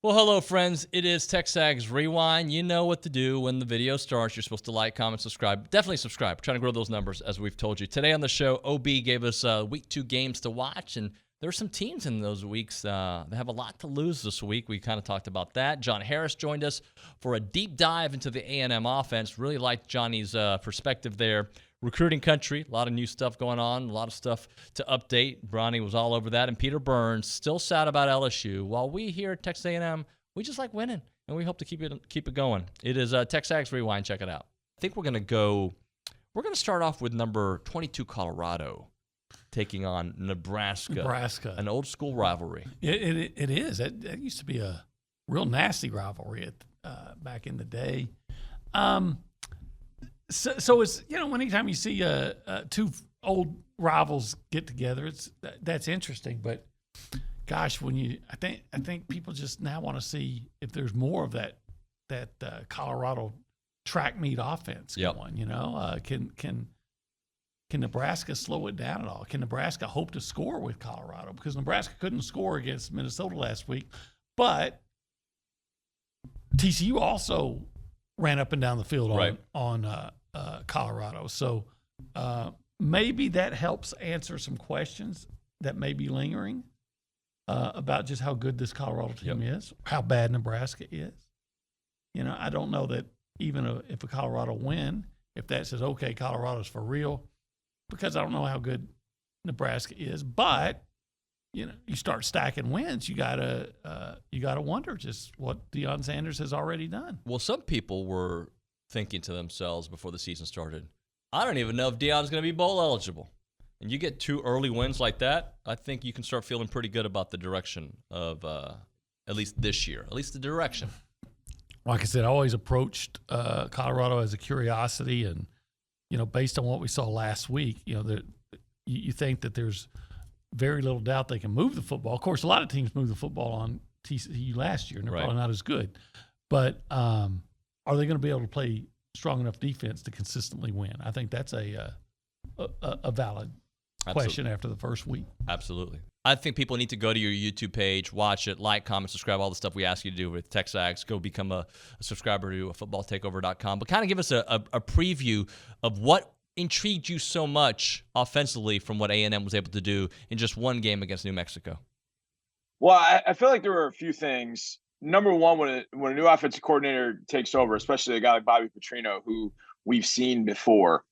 Well, hello, friends. It is TexAgs Rewind. You know what to do when the video starts. You're supposed to like, comment, subscribe. Definitely subscribe. We're trying to grow those numbers, as we've told you. Today on the show, OB gave us week 2 games to watch, and there are some teams in those weeks that have a lot to lose this week. We kind of talked about that. John Harris joined us for a deep dive into the A&M offense. Really liked Johnny's perspective there. Recruiting country, a lot of new stuff going on, a lot of stuff to update. Brauninger was all over that. And Peter Burns, still sad about LSU. While we here at Texas A&M, we just like winning, and we hope to keep it going. It is TexAgs Rewind. Check it out. I think we're going to start off with number 22 Colorado taking on Nebraska. An old school rivalry. It is. That used to be a real nasty rivalry back in the day. So it's, anytime you see two old rivals get together, that's interesting. But gosh, I think people just now want to see if there's more of that Colorado track meet offense going. Can Nebraska slow it down at all? Can Nebraska hope to score with Colorado? Because Nebraska couldn't score against Minnesota last week, but TCU also ran up and down the field on Colorado. So maybe that helps answer some questions that may be lingering about just how good this Colorado team is, how bad Nebraska is. I don't know that even if a Colorado win, if that says, okay, Colorado's for real, because I don't know how good Nebraska is. But, you start stacking wins, you gotta wonder just what Deion Sanders has already done. Well, some people were thinking to themselves before the season started, I don't even know if Deion's going to be bowl eligible. And you get 2 early wins like that, I think you can start feeling pretty good about the direction of at least this year, at least the direction. Like I said, I always approached Colorado as a curiosity, and based on what we saw last week, you think that there's very little doubt they can move the football. Of course, a lot of teams moved the football on TCU last year, and they're probably not as good. But are they going to be able to play strong enough defense to consistently win? I think that's a valid question after the first week. Absolutely. I think people need to go to your YouTube page, watch it, like, comment, subscribe, all the stuff we ask you to do with TexAgs. Go become a subscriber to footballtakeover.com. But kind of give us a preview of what intrigued you so much offensively from what A&M was able to do in just one game against New Mexico. Well, I feel like there were a few things. Number one, when a new offensive coordinator takes over, especially a guy like Bobby Petrino, who we've seen before,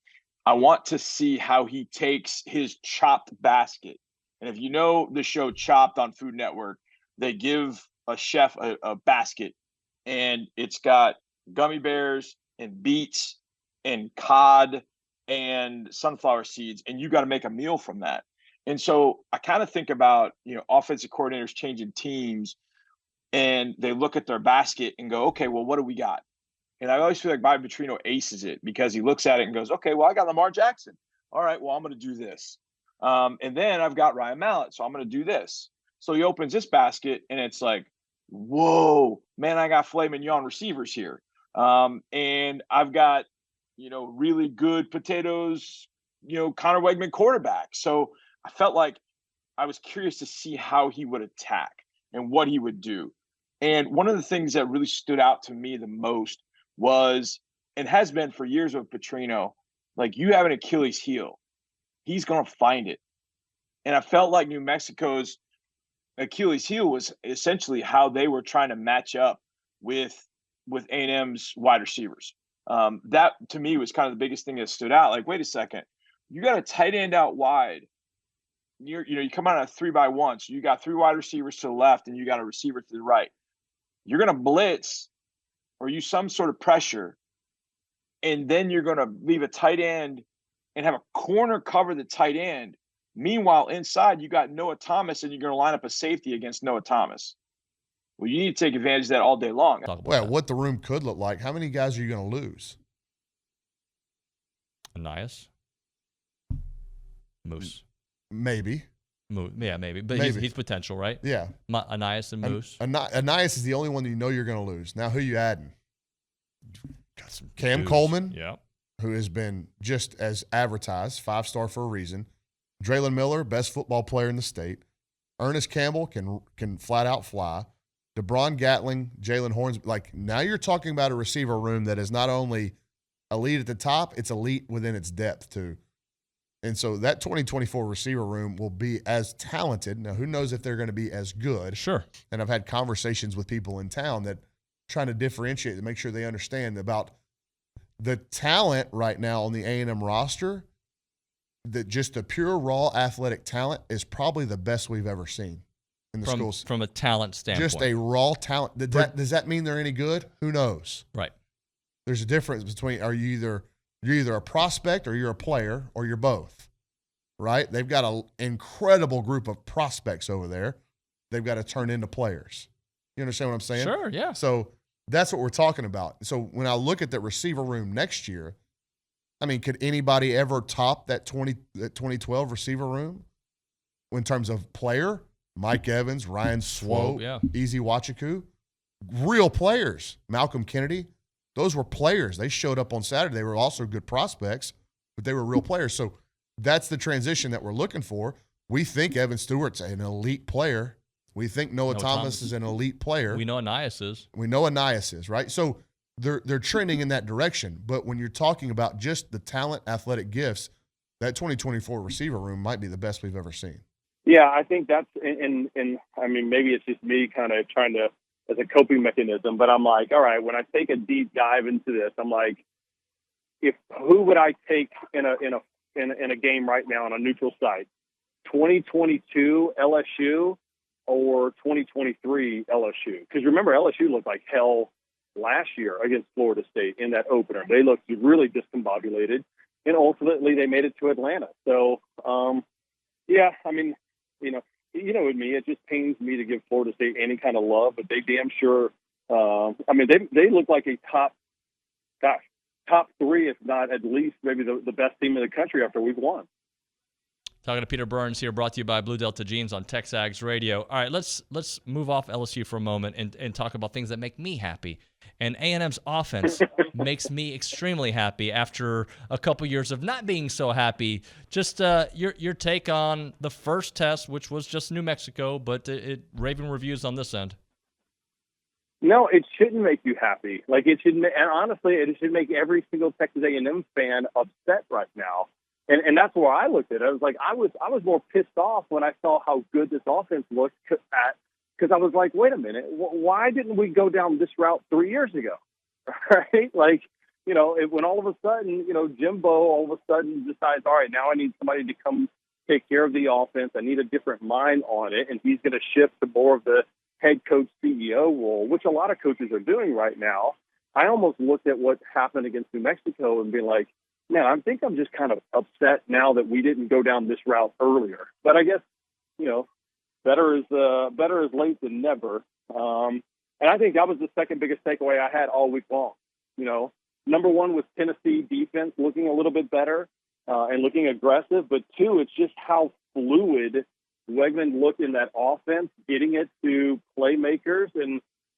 I want to see how he takes his chopped basket. And if you know the show Chopped on Food Network, they give a chef a basket, and it's got gummy bears and beets and cod and sunflower seeds, and you got to make a meal from that. And so I kind of think about, offensive coordinators changing teams, and they look at their basket and go, okay, well, what do we got? And I always feel like Bobby Petrino aces it because he looks at it and goes, okay, well, I got Lamar Jackson. All right, well, I'm going to do this. And then I've got Ryan Mallett, so I'm going to do this. So he opens this basket, and it's like, whoa, man, I got filet mignon receivers here. And I've got, really good potatoes, Connor Wegman quarterback. So I felt like I was curious to see how he would attack and what he would do. And one of the things that really stood out to me the most was, and has been for years with Petrino, like, you have an Achilles heel. He's going to find it. And I felt like New Mexico's Achilles heel was essentially how they were trying to match up with A&M's wide receivers. That, to me, was kind of the biggest thing that stood out. Like, wait a second. You got a tight end out wide. You come out on a 3-by-1, so you got 3 wide receivers to the left and you got a receiver to the right. You're going to blitz or use some sort of pressure, and then you're going to leave a tight end and have a corner cover the tight end. Meanwhile, inside, you got Noah Thomas, and you're going to line up a safety against Noah Thomas. Well, you need to take advantage of that all day long. Well, what the room could look like, how many guys are you going to lose? Anias? Moose. Maybe. Yeah, maybe. But Maybe. He's potential, right? Yeah. Anias and Moose. Anias is the only one that you know you're going to lose. Now, who you adding? Got some Cam dudes. Coleman, Yeah. who has been just as advertised, 5-star for a reason. Draylon Miller, best football player in the state. Ernest Campbell can flat out fly. DeBron Gatling, Jalen Horns, like now you're talking about a receiver room that is not only elite at the top, it's elite within its depth too. And so that 2024 receiver room will be as talented. Now, who knows if they're going to be as good? Sure. And I've had conversations with people in town that trying to differentiate to make sure they understand about the talent right now on the A&M roster, that just the pure raw athletic talent is probably the best we've ever seen in the schools. From a talent standpoint. Just a raw talent. Does that mean they're any good? Who knows? Right. There's a difference between you're either a prospect or you're a player or you're both, right? They've got an incredible group of prospects over there. They've got to turn into players. You understand what I'm saying? Sure, yeah. So that's what we're talking about. So when I look at the receiver room next year, I mean, could anybody ever top that 2012 receiver room in terms of player? Mike Evans, Ryan Swope, Easy Wachiku, real players. Malcolm Kennedy, those were players. They showed up on Saturday. They were also good prospects, but they were real players. So that's the transition that we're looking for. We think Evan Stewart's an elite player. We think Noah Thomas is an elite player. We know Anias is. We know Anias is, right? So they're trending in that direction. But when you're talking about just the talent, athletic gifts, that 2024 receiver room might be the best we've ever seen. Yeah, I think that's and I mean, maybe it's just me kind of trying to, as a coping mechanism, but I'm like, all right, when I take a deep dive into this, I'm like, who would I take in a game right now on a neutral site? 2022 LSU or 2023 LSU? Because remember, LSU looked like hell last year against Florida State in that opener. They looked really discombobulated, and ultimately they made it to Atlanta. So, yeah, I mean, you know, with me, it just pains me to give Florida State any kind of love, but they damn sure. I mean, they look like a top three, if not at least maybe the best team in the country after we've won. Talking to Peter Burns here, brought to you by Blue Delta Jeans on TexAgs Radio. All right, let's move off LSU for a moment and talk about things that make me happy. And A&M's offense makes me extremely happy after a couple years of not being so happy. Just your take on the first test, which was just New Mexico, but raving reviews on this end. No, it shouldn't make you happy. Like it should, and honestly, it should make every single Texas A&M fan upset right now. And that's where I looked at it. I was like, I was more pissed off when I saw how good this offense looked because I was like, wait a minute, why didn't we go down this route 3 years ago? Right? Like, when all of a sudden, Jimbo all of a sudden decides, all right, now I need somebody to come take care of the offense. I need a different mind on it. And he's going to shift to more of the head coach CEO role, which a lot of coaches are doing right now. I almost looked at what happened against New Mexico and being like, man, I think I'm just kind of upset now that we didn't go down this route earlier. But I guess, better is late than never. And I think that was the second biggest takeaway I had all week long. Number one was Tennessee defense looking a little bit better and looking aggressive. But two, it's just how fluid Wegman looked in that offense, getting it to playmakers.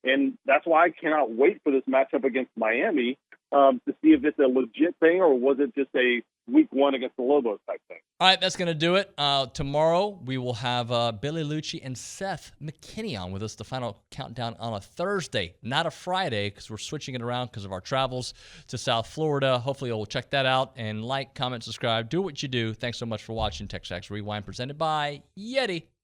And that's why I cannot wait for this matchup against Miami to see if it's a legit thing or was it just a week one against the Lobos type thing. All right, that's going to do it. Tomorrow we will have Billy Lucci and Seth McKinney on with us. The final countdown on a Thursday, not a Friday, because we're switching it around because of our travels to South Florida. Hopefully you'll check that out and like, comment, subscribe. Do what you do. Thanks so much for watching TexAgs Rewind presented by Yeti.